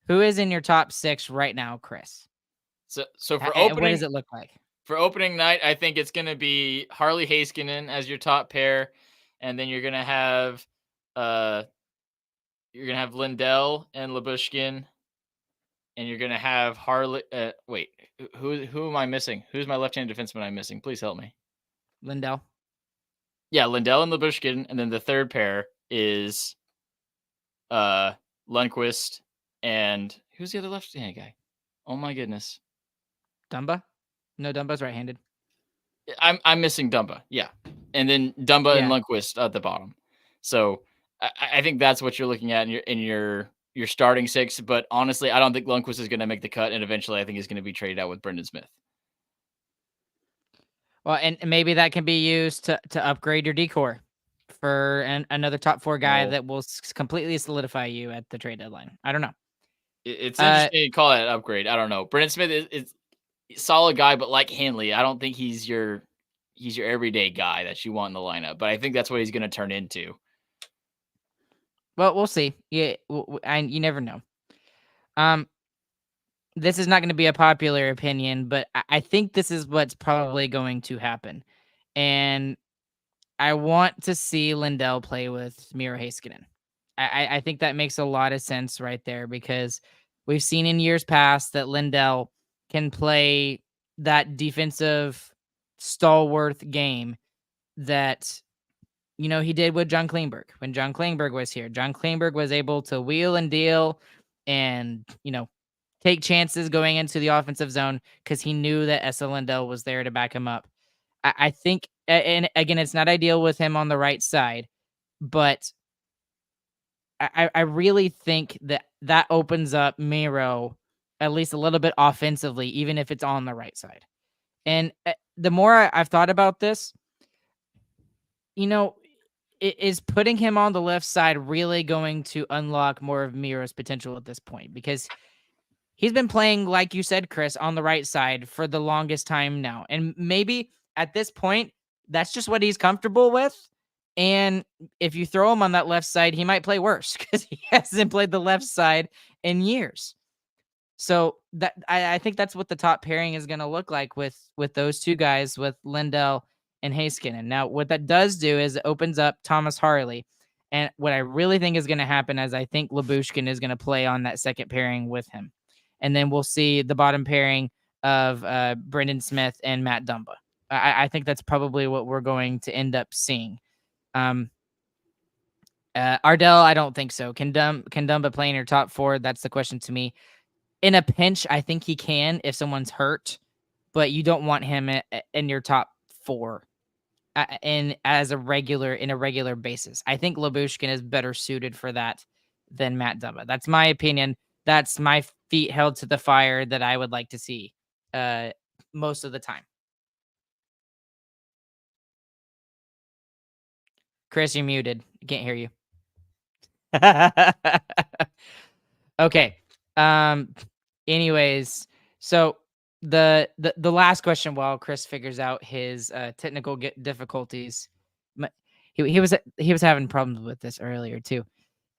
Who is in your top 6 right now, Chris? So for opening, what does it look like? For opening night, I think it's going to be Harley Heiskanen as your top pair, and then you're going to have Lindell and Lyubushkin, and you're going to have Harley. Wait, who am I missing? Who's my left-handed defenseman I'm missing? Please help me. Lindell. Yeah, Lindell and Lyubushkin, and then the third pair is Lundqvist, and who's the other left-handed guy? Oh my goodness. Dumba? No, Dumba's right-handed. I'm missing Dumba, yeah, and then Dumba and Lundqvist at the bottom. So I think that's what you're looking at in your starting 6. But honestly, I don't think Lundqvist is going to make the cut, and eventually, I think he's going to be traded out with Brendan Smith. Well, and maybe that can be used to upgrade your decor for another top 4 guy that will completely solidify you at the trade deadline. I don't know. It's interesting to call it an upgrade. I don't know. Brendan Smith is a solid guy, but like Hanley, I don't think he's your everyday guy that you want in the lineup. But I think that's what he's going to turn into. Well, we'll see. Yeah, you never know. This is not going to be a popular opinion, but I think this is what's probably going to happen. And I want to see Lindell play with Miro Heiskanen. I think that makes a lot of sense right there, because we've seen in years past that Lindell can play that defensive stalwart game that, he did with John Klingberg. When John Klingberg was here, John Klingberg was able to wheel and deal and, take chances going into the offensive zone because he knew that Esa Lindell was there to back him up. I think, and again, it's not ideal with him on the right side, but I really think that opens up Miro at least a little bit offensively, even if it's on the right side. And the more I've thought about this, is putting him on the left side really going to unlock more of Miro's potential at this point? Because he's been playing, like you said, Chris, on the right side for the longest time now. And maybe at this point, that's just what he's comfortable with. And if you throw him on that left side, he might play worse because he hasn't played the left side in years. So that I think that's what the top pairing is going to look like with those 2 guys, with Lindell and Heiskanen. Now, what that does do is it opens up Thomas Harley. And what I really think is going to happen is I think Lyubushkin is going to play on that second pairing with him. And then we'll see the bottom pairing of Brendan Smith and Matt Dumba. I think that's probably what we're going to end up seeing. Ardell, I don't think so. Can Dumba play in your top 4? That's the question to me. In a pinch, I think he can if someone's hurt, but you don't want him in your top 4 in a regular basis. I think Lyubushkin is better suited for that than Matt Dumba. That's my opinion. That's my feet held to the fire that I would like to see most of the time. Chris, you're muted. I can't hear you. Okay. Anyways, so the last question while Chris figures out his technical difficulties, he was having problems with this earlier too.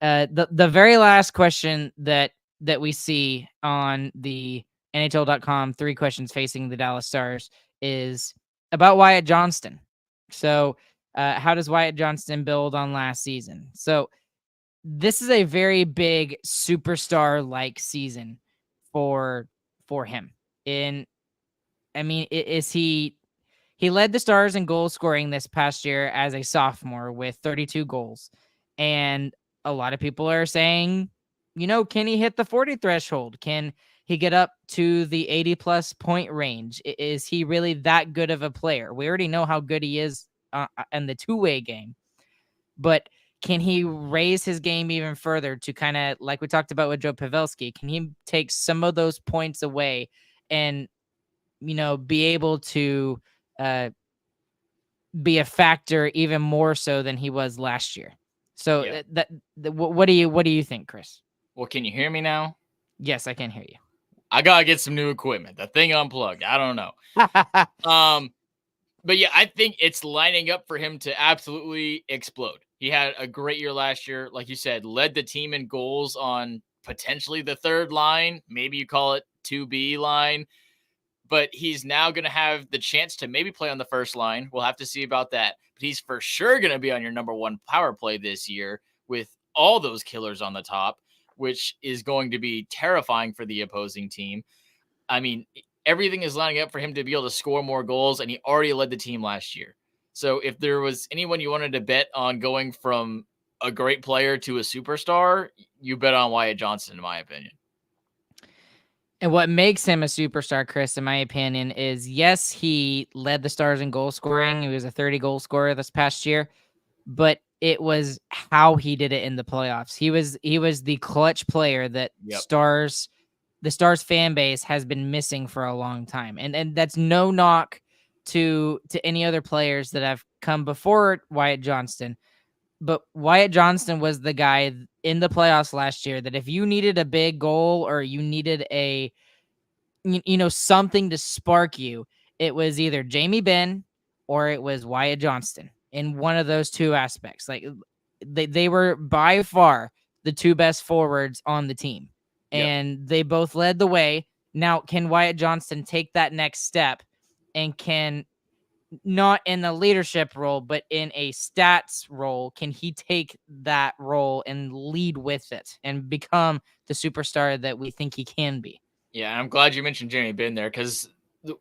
The very last question that we see on the NHL.com 3 questions facing the Dallas Stars is about Wyatt Johnston. So, how does Wyatt Johnston build on last season? So, this is a very big superstar-like season for him. I mean, is he led the Stars in goal scoring this past year as a sophomore with 32 goals. And a lot of people are saying, can he hit the 40 threshold? Can he get up to the 80 plus point range? Is he really that good of a player? We already know how good he is in the two-way game, but can he raise his game even further to kind of, like we talked about with Joe Pavelski, can he take some of those points away and, be able to uh, be a factor even more so than he was last year? So Yeah. what do you think, Chris? Well, can you hear me now? Yes, I can hear you. I gotta get some new equipment. The thing unplugged. I don't know. But yeah, I think it's lining up for him to absolutely explode. He had a great year last year, like you said, led the team in goals on potentially the third line. Maybe you call it 2B line, but he's now going to have the chance to maybe play on the first line. We'll have to see about that. But he's for sure going to be on your number one power play this year with all those killers on the top, which is going to be terrifying for the opposing team. I mean, everything is lining up for him to be able to score more goals, and he already led the team last year. So if there was anyone you wanted to bet on going from a great player to a superstar, you bet on Wyatt Johnston, in my opinion. And what makes him a superstar, Chris, in my opinion, is yes, he led the Stars in goal scoring. He was a 30 goal scorer this past year, but it was how he did it in the playoffs. He was the clutch player that the Stars fan base has been missing for a long time. And that's no knock to any other players that have come before Wyatt Johnston. But Wyatt Johnston was the guy in the playoffs last year that if you needed a big goal or you needed something to spark you, it was either Jamie Benn or it was Wyatt Johnston in one of those two aspects. Like they were by far the two best forwards on the team, and they both led the way. Now, can Wyatt Johnston take that next step and can, not in the leadership role, but in a stats role, can he take that role and lead with it and become the superstar that we think he can be? Yeah, I'm glad you mentioned Jamie Benn there, because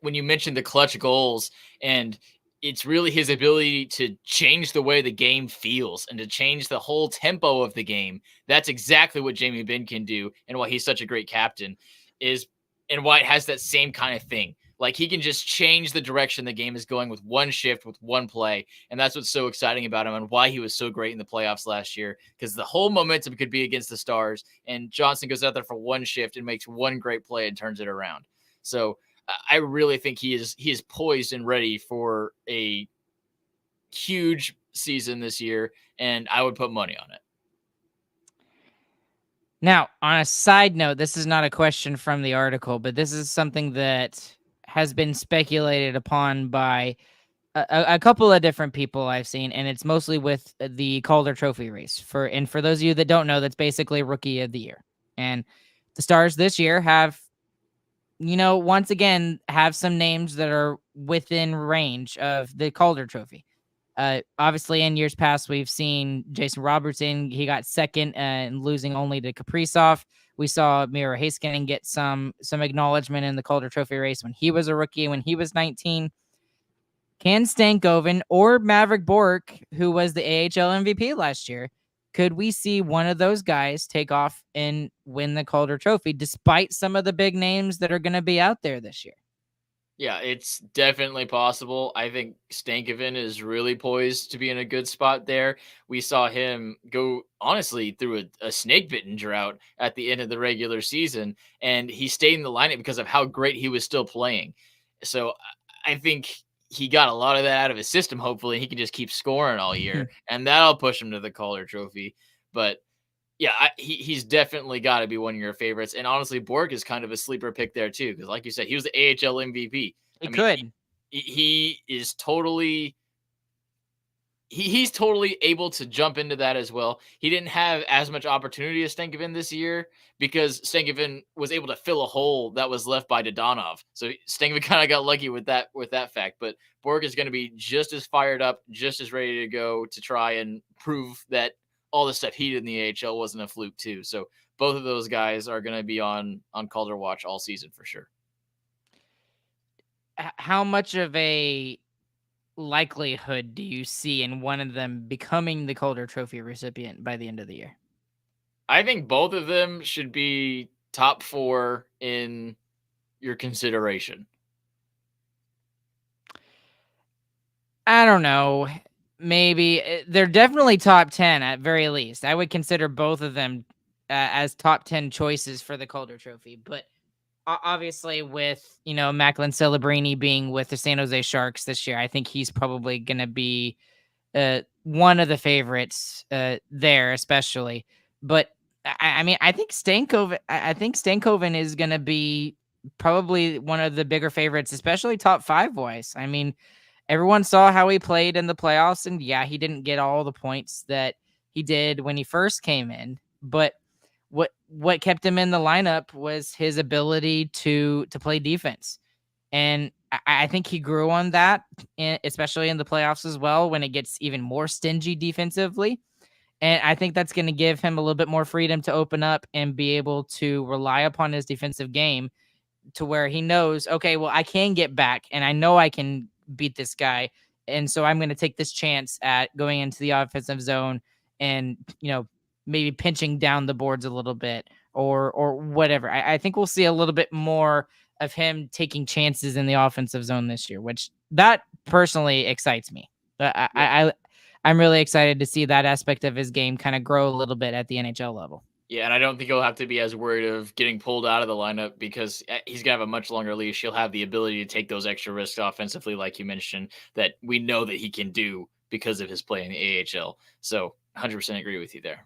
when you mentioned the clutch goals, and it's really his ability to change the way the game feels and to change the whole tempo of the game. That's exactly what Jamie Benn can do, and why he's such a great captain is, and why it has that same kind of thing. Like, he can just change the direction the game is going with one shift, with one play. And that's what's so exciting about him and why he was so great in the playoffs last year, because the whole momentum could be against the Stars. And Johnston goes out there for one shift and makes one great play and turns it around. So I really think he is poised and ready for a huge season this year. And I would put money on it. Now, on a side note, this is not a question from the article, but this is something that has been speculated upon by a couple of different people I've seen, and it's mostly with the Calder Trophy race. For those of you that don't know, that's basically Rookie of the Year. And the Stars this year have, once again, have some names that are within range of the Calder Trophy. Obviously, in years past, we've seen Jason Robertson. He got second and losing only to Kaprizov. We saw Miro Heiskanen get some acknowledgement in the Calder Trophy race when he was a rookie, when he was 19. Can Stankoven or Maverick Bourque, who was the AHL MVP last year, could we see one of those guys take off and win the Calder Trophy despite some of the big names that are going to be out there this year? Yeah, it's definitely possible. I think Stankoven is really poised to be in a good spot there. We saw him go, honestly, through a snake bitten drought at the end of the regular season, and he stayed in the lineup because of how great he was still playing. So I think he got a lot of that out of his system. Hopefully, he can just keep scoring all year, and that'll push him to the Calder Trophy. But yeah, he's definitely got to be one of your favorites. And honestly, Bourque is kind of a sleeper pick there too, because like you said, he was the AHL MVP. He could. He is totally. he's totally able to jump into that as well. He didn't have as much opportunity as Stankoven this year because Stankoven was able to fill a hole that was left by Dodonov. So Stankoven kind of got lucky with that fact. But Bork is going to be just as fired up, just as ready to go to try and prove that all the stuff he did in the AHL wasn't a fluke too. So both of those guys are going to be on Calder watch all season for sure. How much of a likelihood do you see in one of them becoming the Calder Trophy recipient by the end of the year? I think both of them should be top 4 in your consideration. I don't know. Maybe they're definitely top 10 at very least. I would consider both of them as top 10 choices for the Calder Trophy. But obviously, with Macklin Celebrini being with the San Jose Sharks this year, I think he's probably going to be one of the favorites there, especially. But I mean, I think Stankoven is going to be probably one of the bigger favorites, especially top 5 wise. I mean, everyone saw how he played in the playoffs, and yeah, he didn't get all the points that he did when he first came in, but what kept him in the lineup was his ability to play defense. And I think he grew on that, especially in the playoffs as well, when it gets even more stingy defensively. And I think that's going to give him a little bit more freedom to open up and be able to rely upon his defensive game to where he knows, okay, well, I can get back and I know I can beat this guy. And so I'm going to take this chance at going into the offensive zone and, maybe pinching down the boards a little bit or whatever. I think we'll see a little bit more of him taking chances in the offensive zone this year, which that personally excites me. I'm really excited to see that aspect of his game kind of grow a little bit at the NHL level. Yeah, and I don't think he'll have to be as worried of getting pulled out of the lineup because he's going to have a much longer leash. He'll have the ability to take those extra risks offensively, like you mentioned, that we know that he can do because of his play in the AHL. So 100% agree with you there.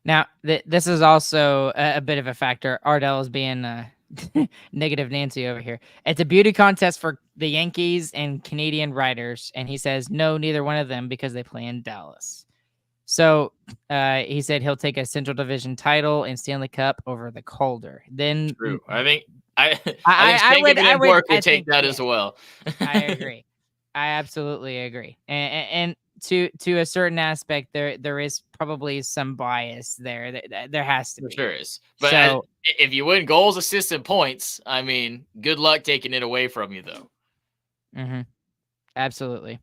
Now, this is also a bit of a factor. Ardell is being negative Nancy over here. It's a beauty contest for the Yankees and Canadian writers, and he says no, neither one of them because they play in Dallas. So he said he'll take a Central Division title and Stanley Cup over the Calder. Then true. I think Bork would take that as well. I agree. I absolutely agree. And to a certain aspect, there is probably some bias there. There has to be. There sure is. But if you win goals, assists, and points, I mean, good luck taking it away from you, though. Mm-hmm. Absolutely.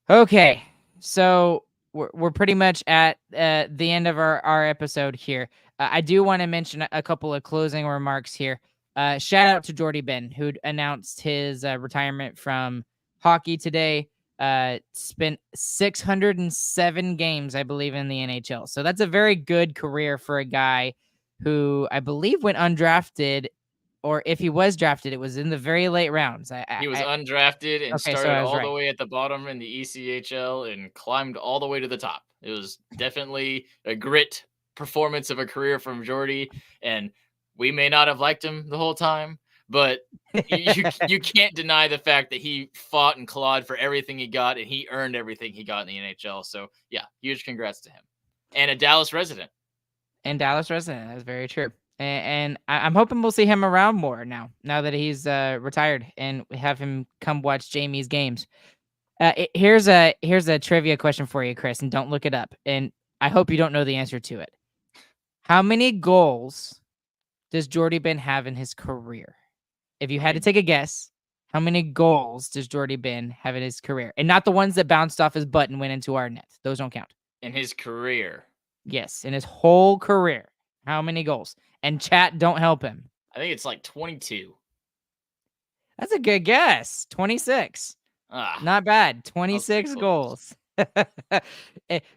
Okay, so we're pretty much at the end of our episode here. I do want to mention a couple of closing remarks here. Shout out to Jordie Benn, who announced his retirement from hockey today. Spent 607 games, I believe, in the NHL. So that's a very good career for a guy who I believe went undrafted, or if he was drafted, it was in the very late rounds. He was undrafted and started all right. the way at the bottom in the ECHL and climbed all the way to the top. It was definitely a grit performance of a career from Jordie, and we may not have liked him the whole time, but you can't deny the fact that he fought and clawed for everything he got, and he earned everything he got in the NHL. So, yeah, huge congrats to him. And a Dallas resident. That's very true. And I'm hoping we'll see him around more now that he's retired, and we have him come watch Jamie's games. Here's a trivia question for you, Chris, and don't look it up. And I hope you don't know the answer to it. How many goals does Jordie Benn have in his career? If you had to take a guess, how many goals does Jordie Benn have in his career? And not the ones that bounced off his butt and went into our net. Those don't count. In his career? Yes, in his whole career. How many goals? And chat, don't help him. I think it's like 22. That's a good guess. 26. Not bad. 26 goals.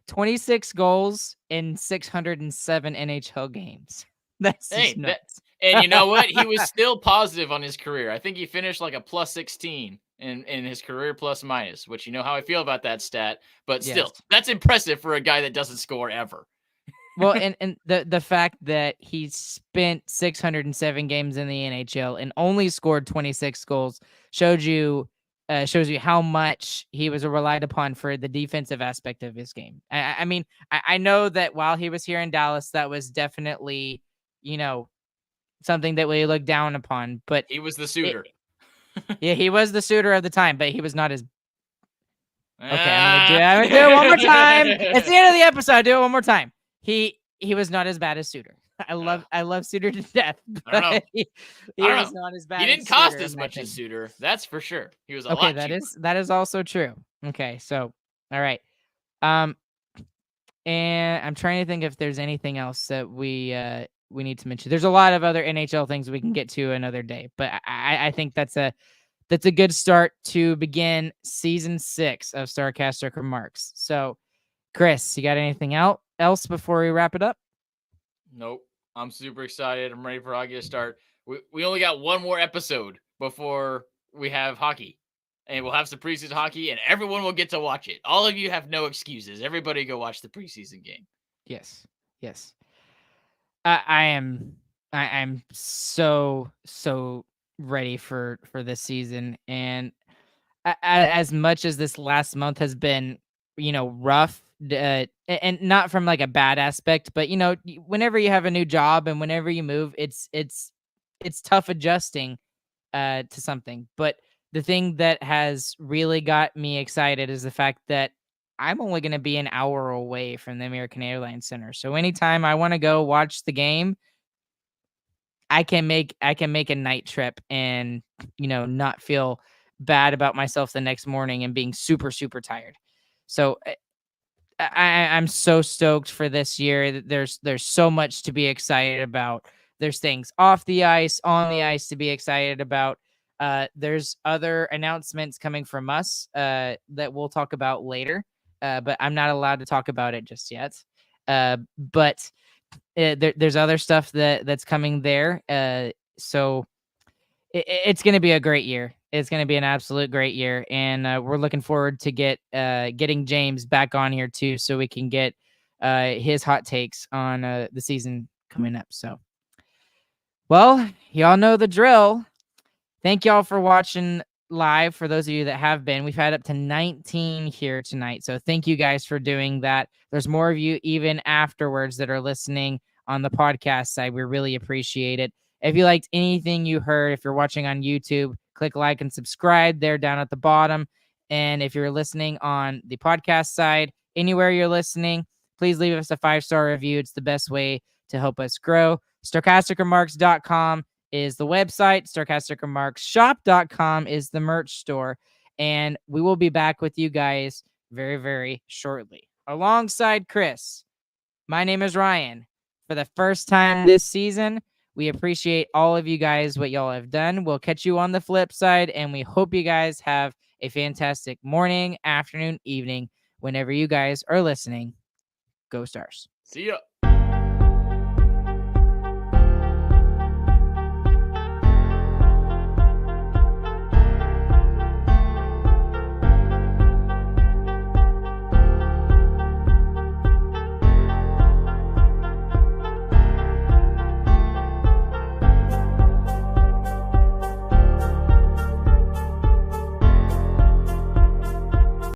26 goals in 607 NHL games. That's just nuts. And you know what? He was still positive on his career. I think he finished like a plus 16 in his career plus minus, which you know how I feel about that stat. But still, that's impressive for a guy that doesn't score ever. Well, and the fact that he spent 607 games in the NHL and only scored 26 goals showed you shows you how much he was relied upon for the defensive aspect of his game. I mean, I know that while he was here in Dallas, that was definitely, something that we looked down upon. But he was the suitor. Yeah, he was the suitor of the time, but he was not as. Okay, I'm gonna do it one more time. It's the end of the episode. Do it one more time. He was not as bad as Suter. I love Suter to death. But he was not as bad. He didn't cost as much as Suter. That's for sure. He was a lot cheaper. That is also true. Okay, so all right. And I'm trying to think if there's anything else that we need to mention. There's a lot of other NHL things we can get to another day, but I think that's a good start to begin season 6 of Sarcastic Remarks. So, Chris, you got anything else before we wrap it up? Nope. I'm super excited. I'm ready for hockey to start. We only got one more episode before we have hockey. And we'll have some preseason hockey, and everyone will get to watch it. All of you have no excuses. Everybody go watch the preseason game. Yes. I'm so ready for this season, and as much as this last month has been, rough, and not from like a bad aspect, but whenever you have a new job and whenever you move, it's tough adjusting to something. But the thing that has really got me excited is the fact that I'm only going to be an hour away from the American Airlines Center. So anytime I want to go watch the game, I can make a night trip and, not feel bad about myself the next morning and being super, super tired. So I'm so stoked for this year. There's so much to be excited about. There's things off the ice, on the ice to be excited about. There's other announcements coming from us that we'll talk about later, but I'm not allowed to talk about it just yet. But there's other stuff that's coming there. So it's going to be a great year. It's going to be an absolute great year, and we're looking forward to getting James back on here too, so we can get his hot takes on the season coming up. So, well, y'all know the drill. Thank y'all for watching live. For those of you that have been, we've had up to 19 here tonight. So thank you guys for doing that. There's more of you even afterwards that are listening on the podcast side. We really appreciate it. If you liked anything you heard, if you're watching on YouTube, click like and subscribe there down at the bottom. And if you're listening on the podcast side, anywhere you're listening, please leave us a 5-star review. It's the best way to help us grow. SarcasticRemarks.com is the website. SarcasticRemarksShop.com is the merch store. And we will be back with you guys very, very shortly. Alongside Chris, my name is Ryan. For the first time this season, we appreciate all of you guys, what y'all have done. We'll catch you on the flip side, and we hope you guys have a fantastic morning, afternoon, evening, whenever you guys are listening. Go Stars. See ya.